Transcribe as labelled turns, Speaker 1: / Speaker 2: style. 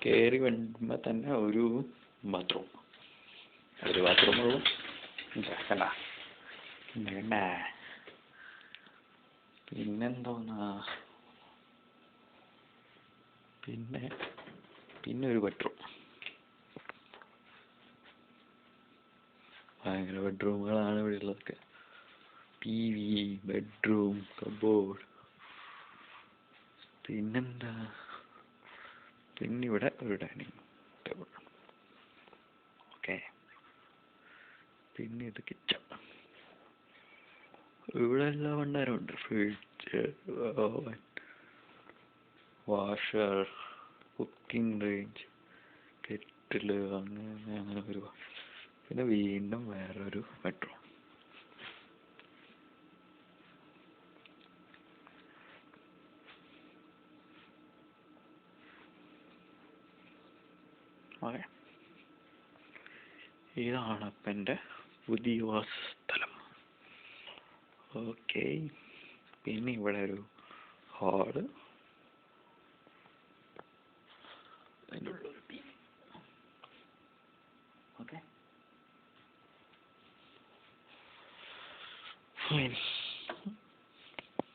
Speaker 1: കയറി വരുമ്പോൾ തന്നെ ഒരു ബാത്റൂം ഉള്ളൂ. കണ്ട പിന്നെന്തോന്നാ, പിന്നെ ഒരു ബെഡ്റൂം. ഭയങ്കര ബെഡ്റൂമുകളാണ് ഇവിടെ ഉള്ളതൊക്കെ. TV, bedroom, cupboard. പിന്നെന്താ, ഇവിടെ ഒരു ഡൈനിങ് ടേബിൾ. ഓക്കെ, പിന്നെ ഇത് കിച്ചൺ. ഇവിടെ എല്ലാ ഭണ്ഡാരം ഉണ്ട്. Fridge, oven, washer, cooking range, kettle, അങ്ങനെ ഒരുപാട്. പിന്നെ വീണ്ടും വേറൊരു ബെഡ്റൂം. ഓക്കെ, ഇതാണ് അപ്പം എൻ്റെ പുതിയ വാസസ്ഥലം. ഓക്കെ, പിന്നെ ഇവിടെ ഒരു ഹാള്, അതിൻ്റെ ഉള്ളൊരു TV. Okay, fine.